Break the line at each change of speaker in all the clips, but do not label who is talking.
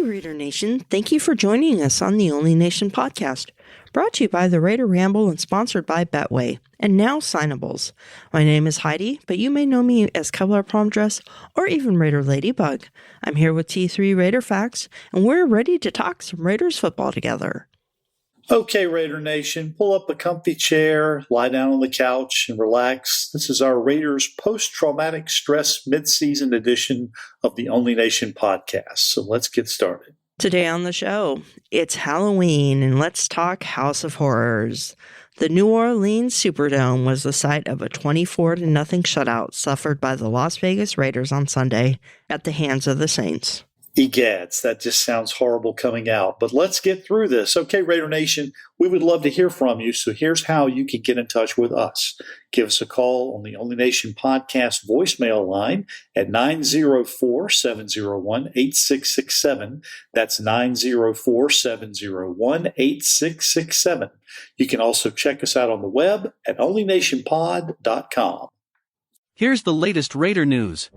Raider Nation. Thank you for joining us on the Only Nation podcast, brought to you by the Raider Ramble and sponsored by Betway, and now Signables. My name is Heidi, but you may know me as Kevlar Prom Dress or even Raider Ladybug. I'm here with T3 Raider Facts, and we're ready to talk some Raiders football together.
Okay, Raider Nation, pull up a comfy chair, lie down on the couch, and relax. This is our Raiders post-traumatic stress mid-season edition of the Only Nation podcast. So let's get started.
Today on the show, it's Halloween, and let's talk House of Horrors. The New Orleans Superdome was the site of a 24-0 shutout suffered by the Las Vegas Raiders on Sunday at the hands of the Saints.
Egads, that just sounds horrible coming out, but let's get through this. Okay, Raider Nation, we would love to hear from you, so here's how you can get in touch with us. Give us a call on the Only Nation podcast voicemail line at 904-701-8667. That's 904-701-8667. You can also check us out on the web at onlynationpod.com.
Here's the latest Raider news.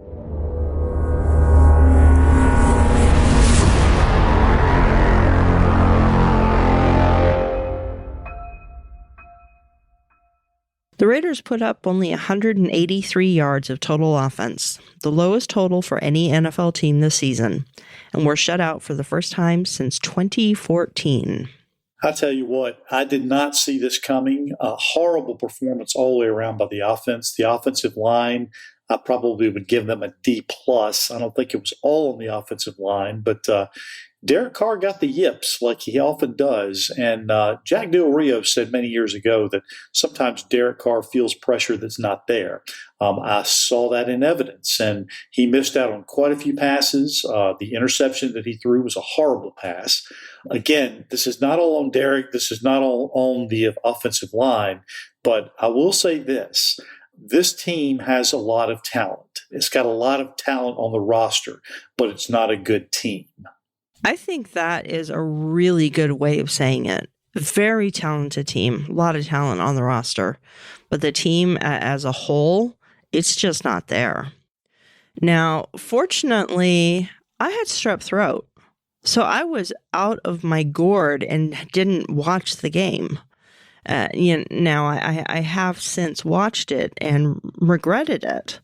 The Raiders put up only 183 yards of total offense, the lowest total for any NFL team this season, and were shut out for the first time since 2014.
I tell you what, I did not see this coming. A horrible performance all the way around by the offense. The offensive line, I probably would give them a D+. I don't think it was all on the offensive line, but Derek Carr got the yips like he often does. And Jack Del Rio said many years ago that sometimes Derek Carr feels pressure that's not there. I saw that in evidence, and he missed out on quite a few passes. The interception that he threw was a horrible pass. Again, this is not all on Derek. This is not all on the offensive line. But I will say this. This team has a lot of talent. It's got a lot of talent on the roster, but it's not a good team.
I think that is a really good way of saying it. Very talented team, a lot of talent on the roster, but the team as a whole, it's just not there. Now, fortunately, I had strep throat, so I was out of my gourd and didn't watch the game. Now, I have since watched it and regretted it.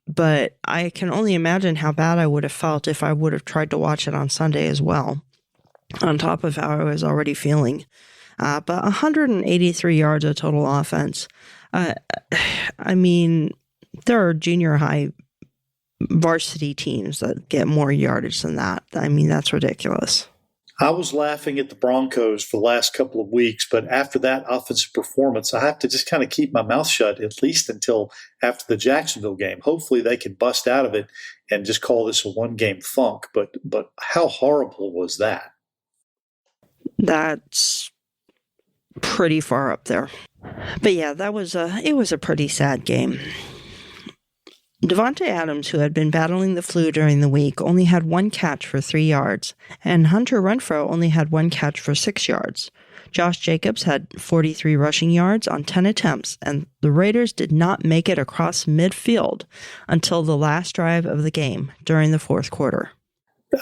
But I can only imagine how bad I would have felt if I would have tried to watch it on Sunday as well, on top of how I was already feeling. But 183 yards of total offense. I mean, there are junior high varsity teams that get more yardage than that. I mean, that's ridiculous.
I was laughing at the Broncos for the last couple of weeks, but after that offensive performance, I have to just kind of keep my mouth shut at least until after the Jacksonville game. Hopefully they can bust out of it and just call this a one-game funk. But how horrible was that?
That's pretty far up there. But yeah, it was a pretty sad game. Davante Adams, who had been battling the flu during the week, only had one catch for 3 yards, and Hunter Renfrow only had one catch for 6 yards. Josh Jacobs had 43 rushing yards on 10 attempts, and the Raiders did not make it across midfield until the last drive of the game during the fourth quarter.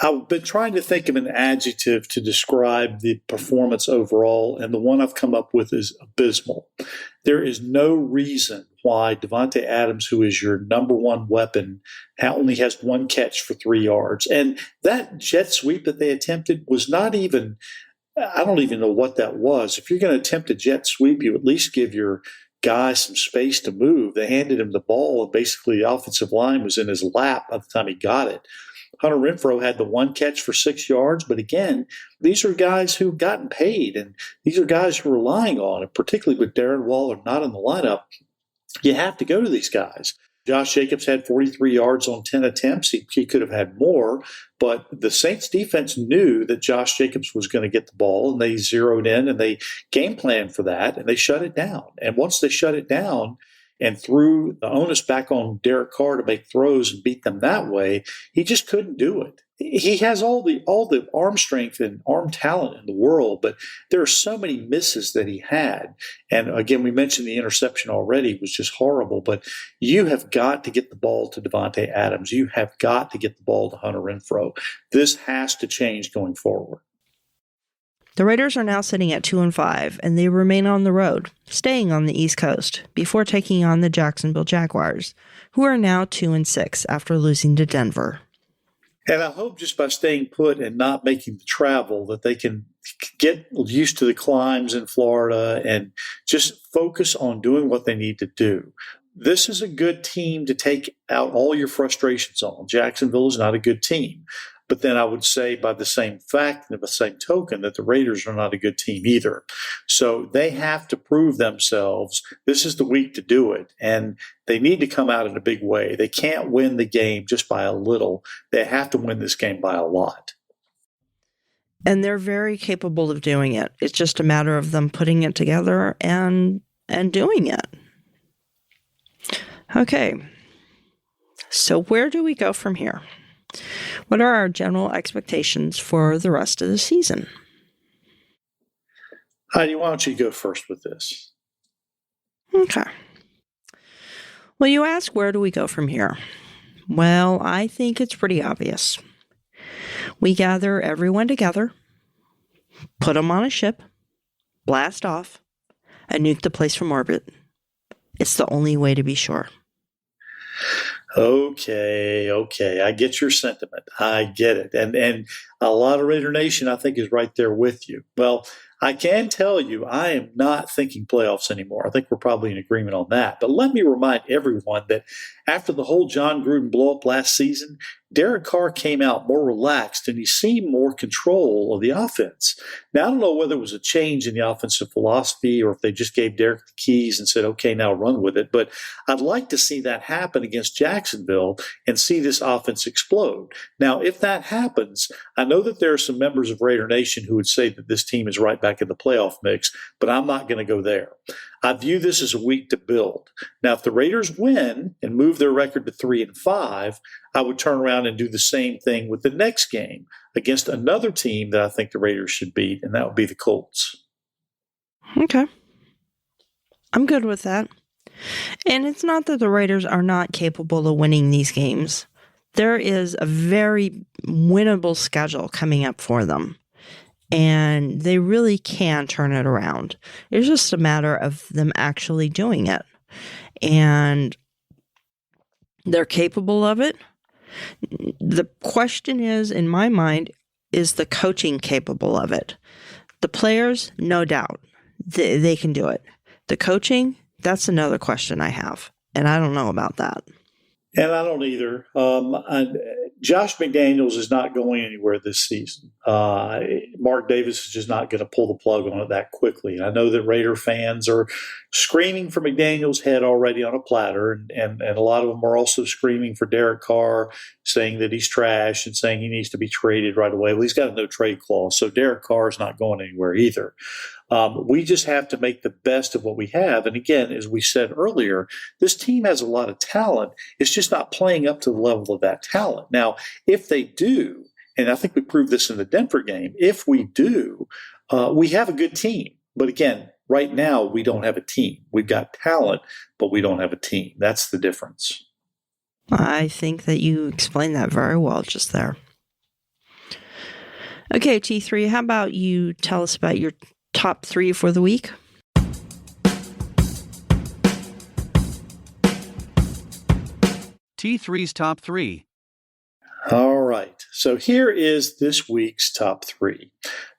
I've been trying to think of an adjective to describe the performance overall, and the one I've come up with is abysmal. There is no reason why Davante Adams, who is your number one weapon, only has one catch for 3 yards. And that jet sweep that they attempted was not even – I don't even know what that was. If you're going to attempt a jet sweep, you at least give your guy some space to move. They handed him the ball, and basically the offensive line was in his lap by the time he got it. Hunter Renfrow had the one catch for 6 yards, but again, these are guys who've gotten paid, and these are guys who are relying on it, particularly with Darren Waller not in the lineup. You have to go to these guys. Josh Jacobs had 43 yards on 10 attempts. He could have had more, but the Saints defense knew that Josh Jacobs was going to get the ball, and they zeroed in and they game planned for that, and they shut it down. And once they shut it down, and threw the onus back on Derek Carr to make throws and beat them that way, he just couldn't do it. He has all the arm strength and arm talent in the world, but there are so many misses that he had. And again, we mentioned the interception already was just horrible, but you have got to get the ball to Davante Adams. You have got to get the ball to Hunter Renfrow. This has to change going forward.
The Raiders are now sitting at 2-5, and they remain on the road, staying on the East Coast, before taking on the Jacksonville Jaguars, who are now 2-6 after losing to Denver.
And I hope just by staying put and not making the travel that they can get used to the climbs in Florida and just focus on doing what they need to do. This is a good team to take out all your frustrations on. Jacksonville is not a good team. But then I would say by the same fact and by the same token that the Raiders are not a good team either. So they have to prove themselves. This is the week to do it. And they need to come out in a big way. They can't win the game just by a little. They have to win this game by a lot.
And they're very capable of doing it. It's just a matter of them putting it together and doing it. Okay. So where do we go from here? What are our general expectations for the rest of the season?
Heidi, why don't you go first with this?
Okay. Well, you ask, where do we go from here? Well, I think it's pretty obvious. We gather everyone together, put them on a ship, blast off, and nuke the place from orbit. It's the only way to be sure.
Okay. I get your sentiment. I get it. And a lot of Raider Nation, I think, is right there with you. Well, I can tell you I am not thinking playoffs anymore. I think we're probably in agreement on that. But let me remind everyone that after the whole John Gruden blow-up last season, Derek Carr came out more relaxed and he seemed more control of the offense. Now, I don't know whether it was a change in the offensive philosophy or if they just gave Derek the keys and said, okay, now run with it. But I'd like to see that happen against Jacksonville and see this offense explode. Now, if that happens, I know that there are some members of Raider Nation who would say that this team is right back in the playoff mix, but I'm not going to go there. I view this as a week to build. Now, if the Raiders win and move their record to 3-5, I would turn around and do the same thing with the next game against another team that I think the Raiders should beat, and that would be the Colts.
Okay. I'm good with that. And it's not that the Raiders are not capable of winning these games. There is a very winnable schedule coming up for them. And they really can turn it around. It's just a matter of them actually doing it. And they're capable of it. The question is, in my mind, is the coaching capable of it? The players, no doubt, they can do it. The coaching, that's another question I have. And I don't know about that.
And I don't either. Josh McDaniels is not going anywhere this season. Mark Davis is just not going to pull the plug on it that quickly. And I know that Raider fans are screaming for McDaniels' head already on a platter, and a lot of them are also screaming for Derek Carr, saying that he's trash and saying he needs to be traded right away. Well, he's got a no trade clause, so Derek Carr is not going anywhere either. We just have to make the best of what we have. And again, as we said earlier, this team has a lot of talent. It's just not playing up to the level of that talent. Now, if they do, and I think we proved this in the Denver game, if we do, we have a good team. But again, right now, we don't have a team. We've got talent, but we don't have a team. That's the difference.
I think that you explained that very well just there. Okay, T3, how about you tell us about your top 3 for the week?
T3's top 3.
All right. So here is this week's top 3.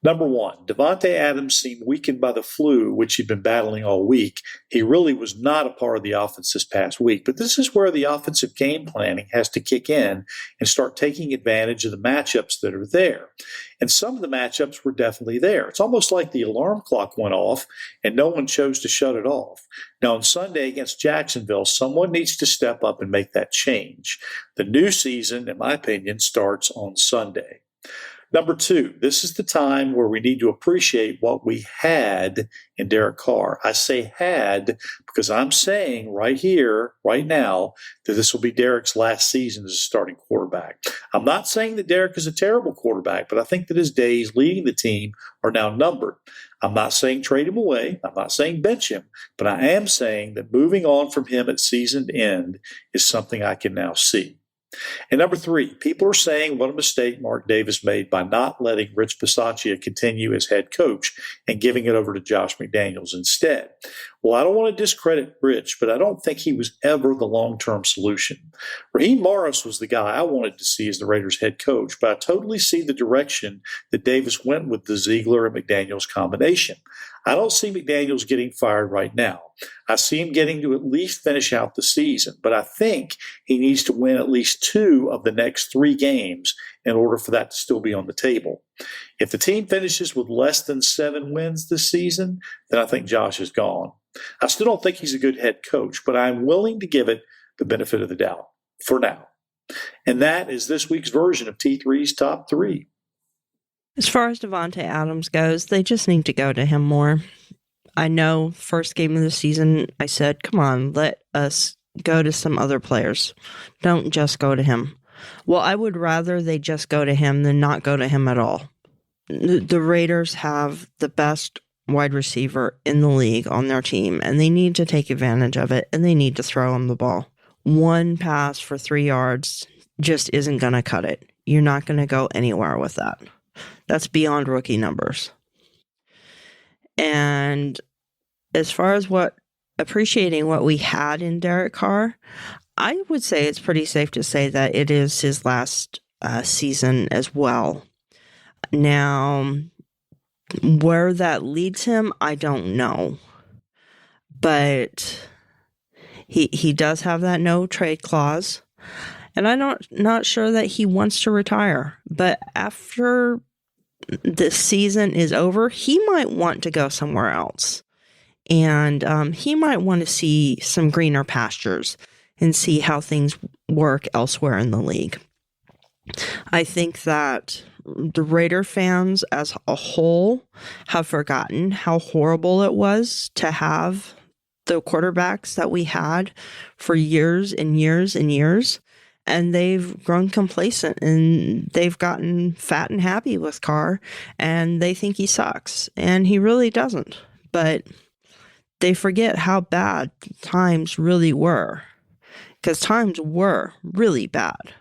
Number 1, Davante Adams seemed weakened by the flu, which he'd been battling all week. He really was not a part of the offense this past week. But this is where the offensive game planning has to kick in and start taking advantage of the matchups that are there. And some of the matchups were definitely there. It's almost like the alarm clock went off and no one chose to shut it off. Now, on Sunday against Jacksonville, someone needs to step up and make that change. The new season, in my opinion, starts on Sunday. Number two, this is the time where we need to appreciate what we had in Derek Carr. I say had because I'm saying right here, right now, that this will be Derek's last season as a starting quarterback. I'm not saying that Derek is a terrible quarterback, but I think that his days leading the team are now numbered. I'm not saying trade him away. I'm not saying bench him, but I am saying that moving on from him at season end is something I can now see. And number three, people are saying what a mistake Mark Davis made by not letting Rich Bisaccia continue as head coach and giving it over to Josh McDaniels instead. Well, I don't want to discredit Rich, but I don't think he was ever the long-term solution. Raheem Morris was the guy I wanted to see as the Raiders head coach, but I totally see the direction that Davis went with the Ziegler and McDaniels combination. I don't see McDaniels getting fired right now. I see him getting to at least finish out the season, but I think he needs to win at least 2 of the next 3 games in order for that to still be on the table. If the team finishes with less than 7 wins this season, then I think Josh is gone. I still don't think he's a good head coach, but I'm willing to give it the benefit of the doubt for now. And that is this week's version of T3's Top 3.
As far as Davante Adams goes, they just need to go to him more. I know first game of the season, I said, come on, let us go to some other players. Don't just go to him. Well, I would rather they just go to him than not go to him at all. The Raiders have the best wide receiver in the league on their team, and they need to take advantage of it, and they need to throw him the ball. 1 pass for 3 yards just isn't going to cut it. You're not going to go anywhere with that. That's beyond rookie numbers. And as far as appreciating what we had in Derek Carr, I would say it's pretty safe to say that it is his last season as well. Now, where that leads him, I don't know. But he does have that no trade clause. And I'm not sure that he wants to retire. But after the season is over, he might want to go somewhere else. And he might want to see some greener pastures and see how things work elsewhere in the league. I think that the Raider fans as a whole have forgotten how horrible it was to have the quarterbacks that we had for years and years and years. And they've grown complacent and they've gotten fat and happy with Carr and they think he sucks. And he really doesn't. But they forget how bad times really were. Because times were really bad.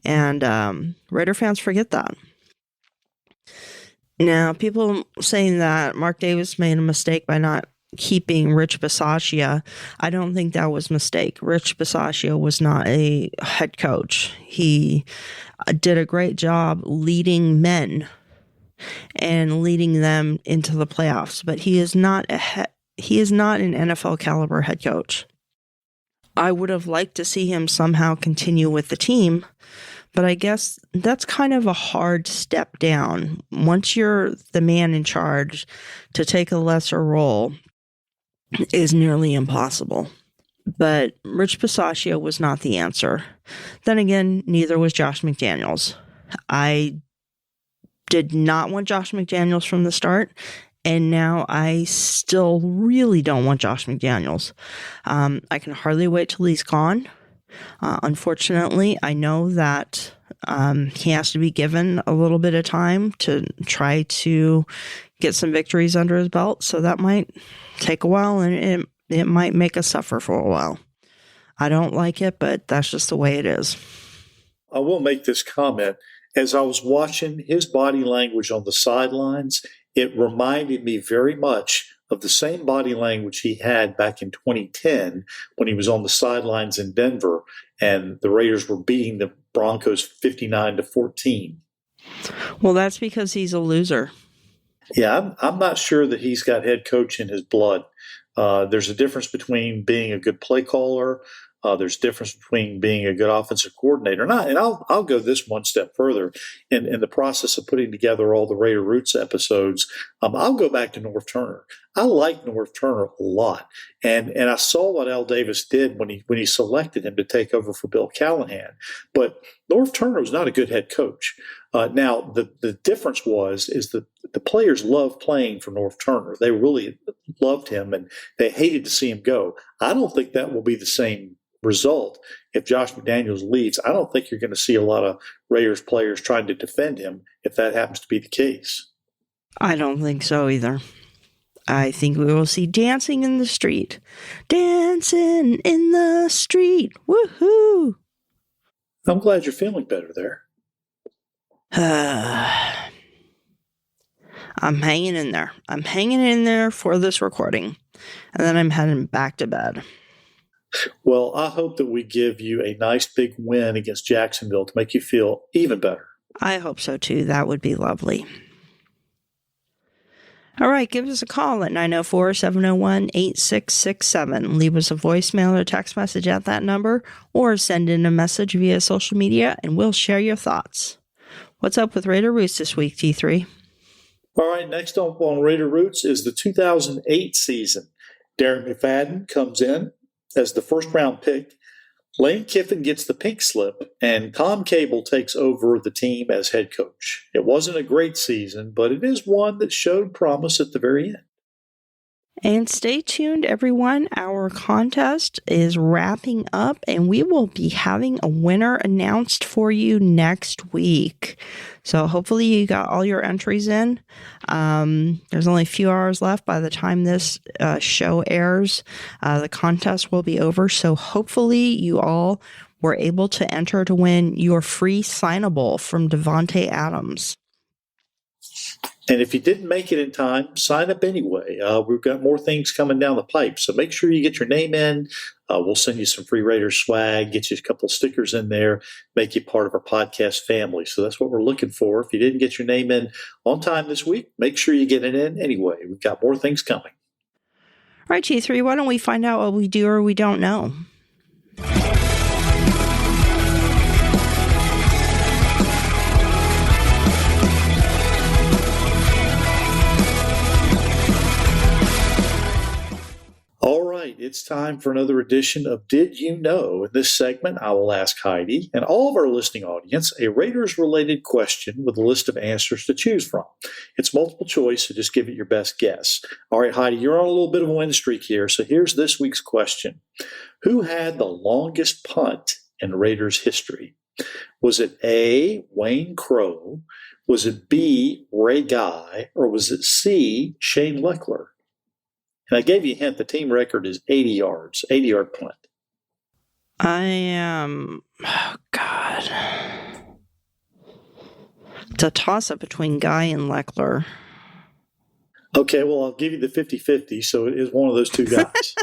And Raider fans forget that. Now, people saying that Mark Davis made a mistake by not keeping Rich Bisaccia, I don't think that was a mistake. Rich Bisaccia was not a head coach. He did a great job leading men and leading them into the playoffs, but he is not an NFL caliber head coach. I would have liked to see him somehow continue with the team, but I guess that's kind of a hard step down. Once you're the man in charge, to take a lesser role is nearly impossible. But Rich Bisaccia was not the answer. Then again, neither was Josh McDaniels. I did not want Josh McDaniels from the start, and now I still really don't want Josh McDaniels. I can hardly wait till he's gone. Unfortunately, I know that he has to be given a little bit of time to try to get some victories under his belt, so that might take a while, and it might make us suffer for a while. I don't like it, but that's just the way it is.
I will make this comment. As I was watching his body language on the sidelines, it reminded me very much of the same body language he had back in 2010 when he was on the sidelines in Denver and the Raiders were beating the Broncos 59-14.
Well, that's because he's a loser.
Yeah, I'm not sure that he's got head coach in his blood. There's a difference between being a good play caller. There's a difference between being a good offensive coordinator. And I'll go this one step further. In the process of putting together all the Raider Roots episodes, I'll go back to Norv Turner. I like Norv Turner a lot. And I saw what Al Davis did when he selected him to take over for Bill Callahan. But Norv Turner was not a good head coach. Now, the difference is that the players loved playing for North Turner. They really loved him, and they hated to see him go. I don't think that will be the same result if Josh McDaniels leaves. I don't think you're going to see a lot of Raiders players trying to defend him if that happens to be the case.
I don't think so either. I think we will see dancing in the street. Dancing in the street. Woohoo!
I'm glad you're feeling better there.
I'm hanging in there. I'm hanging in there for this recording. And then I'm heading back to bed.
Well, I hope that we give you a nice big win against Jacksonville to make you feel even better.
I hope so too. That would be lovely. All right, give us a call at 904-701-8667. Leave us a voicemail or text message at that number, or send in a message via social media, and we'll share your thoughts. What's up with Raider Roots this week, T3?
All right, next up on Raider Roots is the 2008 season. Darren McFadden comes in as the first-round pick. Lane Kiffin gets the pink slip, and Tom Cable takes over the team as head coach. It wasn't a great season, but it is one that showed promise at the very end.
And stay tuned, everyone. Our contest is wrapping up, and we will be having a winner announced for you next week. So hopefully you got all your entries in. There's only a few hours left by the time this show airs. The contest will be over, so hopefully you all were able to enter to win your free signable from Davante Adams.
And if you didn't make it in time, sign up anyway. We've got more things coming down the pipe. So make sure you get your name in. We'll send you some free Raiders swag, get you a couple of stickers in there, make you part of our podcast family. So that's what we're looking for. If you didn't get your name in on time this week, make sure you get it in anyway. We've got more things coming.
All right, G3, why don't we find out what we do or we don't know?
All right, it's time for another edition of Did You Know? In this segment, I will ask Heidi and all of our listening audience a Raiders-related question with a list of answers to choose from. It's multiple choice, so just give it your best guess. All right, Heidi, you're on a little bit of a win streak here, so here's this week's question. Who had the longest punt in Raiders history? Was it A, Wayne Crow? Was it B, Ray Guy? Or was it C, Shane Leckler? And I gave you a hint. The team record is 80 yards, 80-yard punt.
Oh, God. It's a toss-up between Guy and Leckler.
Okay, well, I'll give you the 50-50, so it is one of those two guys.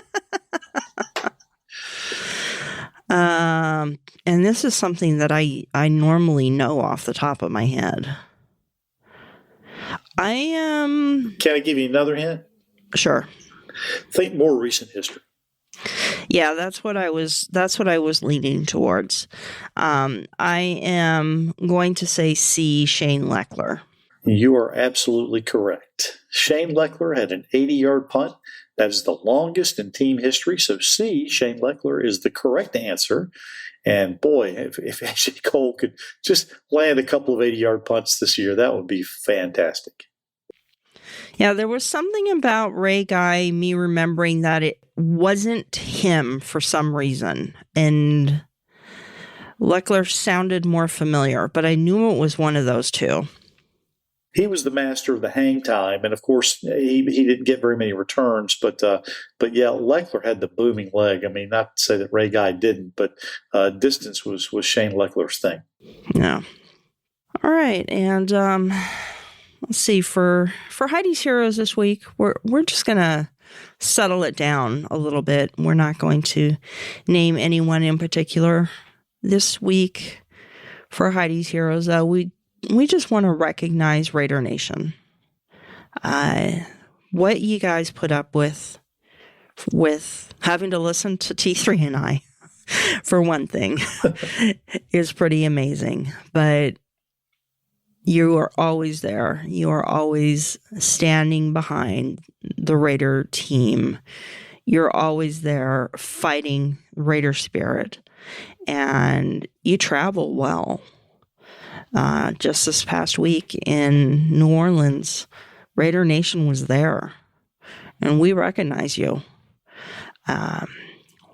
And this is something that I normally know off the top of my head.
Can I give you another hint?
Sure.
Think more recent history.
Yeah, that's what I was leaning towards. I am going to say C, Shane Leckler.
You are absolutely correct. Shane Leckler had an 80-yard punt. That is the longest in team history. So C, Shane Leckler, is the correct answer. And boy, if AJ Cole could just land a couple of 80-yard punts this year, that would be fantastic.
Yeah, there was something about Ray Guy, me remembering that it wasn't him for some reason. And Leckler sounded more familiar, but I knew it was one of those two.
He was the master of the hang time, and of course, he didn't get very many returns. But yeah, Leckler had the booming leg. I mean, not to say that Ray Guy didn't, but distance was Shane Leckler's thing.
Yeah. All right, and let's see, for Heidi's Heroes this week, we're just gonna settle it down a little bit. We're not going to name anyone in particular this week. For Heidi's Heroes, though, we just want to recognize Raider Nation. What you guys put up with having to listen to T3 and I, for one thing, is pretty amazing. But you are always there. You are always standing behind the Raider team. You're always there fighting Raider spirit. And you travel well. Just this past week in New Orleans, Raider Nation was there, and we recognize you.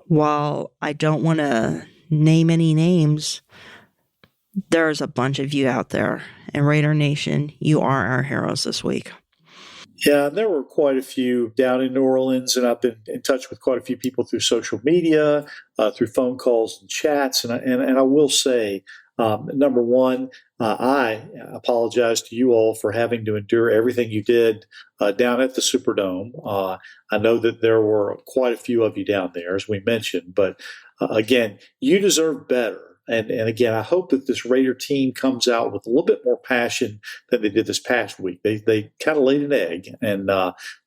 While I don't want to name any names, there's a bunch of you out there. And Raider Nation, you are our heroes this week.
Yeah, there were quite a few down in New Orleans, and I've been in touch with quite a few people through social media, through phone calls and chats. And I will say, number one, I apologize to you all for having to endure everything you did down at the Superdome. I know that there were quite a few of you down there, as we mentioned, but again, you deserve better. And again, I hope that this Raider team comes out with a little bit more passion than they did this past week. They kind of laid an egg, and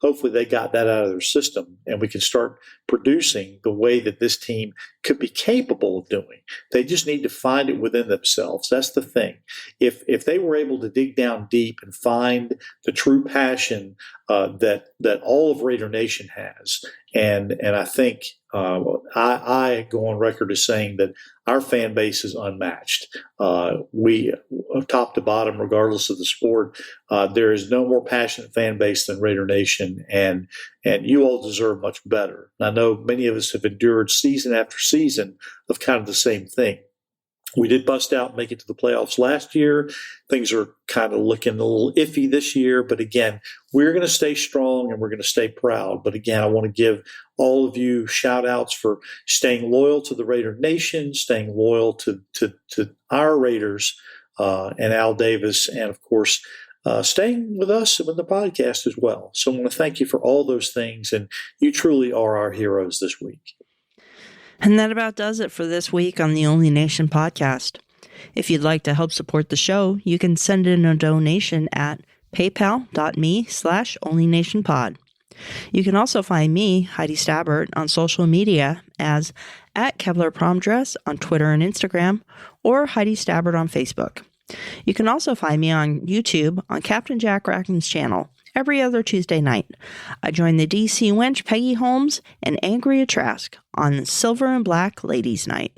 hopefully they got that out of their system, and we can start producing the way that this team could be capable of doing. They just need to find it within themselves. That's the thing. If they were able to dig down deep and find the true passion that all of Raider Nation has, and I think I go on record as saying that our fan base is unmatched. We, top to bottom, regardless of the sport, there is no more passionate fan base than Raider Nation, and you all deserve much better. I know many of us have endured season after season of kind of the same thing. We did bust out and make it to the playoffs last year. Things are kind of looking a little iffy this year. But again, we're going to stay strong and we're going to stay proud. But again, I want to give all of you shout outs for staying loyal to the Raider Nation, staying loyal to our Raiders and Al Davis, and of course, staying with us with the podcast as well. So I want to thank you for all those things. And you truly are our heroes this week.
And that about does it for this week on the Only Nation podcast. If you'd like to help support the show, you can send in a donation at paypal.me/onlynationpod. You can also find me, Heidi Stabbert, on social media as @KevlarPromDress on Twitter and Instagram, or Heidi Stabbert on Facebook. You can also find me on YouTube on Captain Jack Racken's channel every other Tuesday night. I join the DC wench Peggy Holmes and Angria Trask on Silver and Black Ladies Night.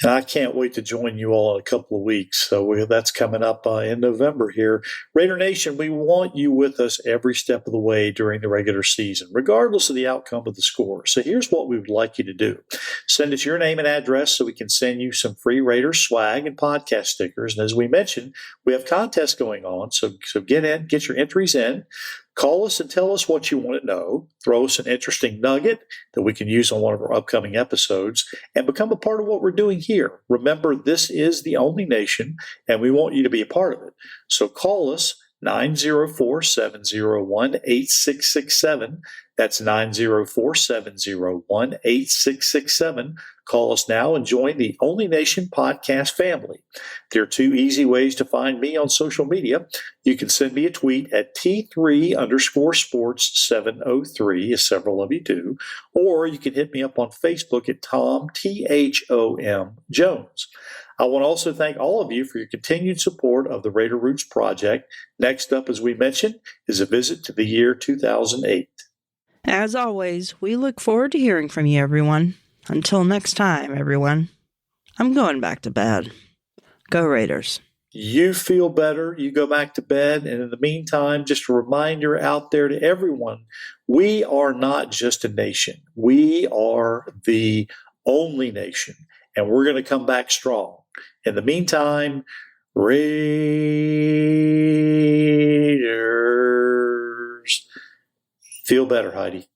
And I can't wait to join you all in a couple of weeks. So that's coming up in November here. Raider Nation, we want you with us every step of the way during the regular season, regardless of the outcome of the score. So here's what we would like you to do. Send us your name and address so we can send you some free Raiders swag and podcast stickers. And as we mentioned, we have contests going on. So get your entries in. Call us and tell us what you want to know. Throw us an interesting nugget that we can use on one of our upcoming episodes and become a part of what we're doing here. Remember, this is the Only Nation, and we want you to be a part of it. So call us 904-701-8667. That's 904-701-8667. Call us now and join the Only Nation podcast family. There are two easy ways to find me on social media. You can send me a tweet at T3_sports703, as several of you do, or you can hit me up on Facebook at Tom, THOM Jones. I want to also thank all of you for your continued support of the Raider Roots Project. Next up, as we mentioned, is a visit to the year 2008.
As always, we look forward to hearing from you, everyone. Until next time, everyone, I'm going back to bed. Go Raiders.
You feel better, you go back to bed, and in the meantime, just a reminder out there to everyone, we are not just a nation. We are the only nation, and we're going to come back strong. In the meantime, Raiders. Feel better, Heidi.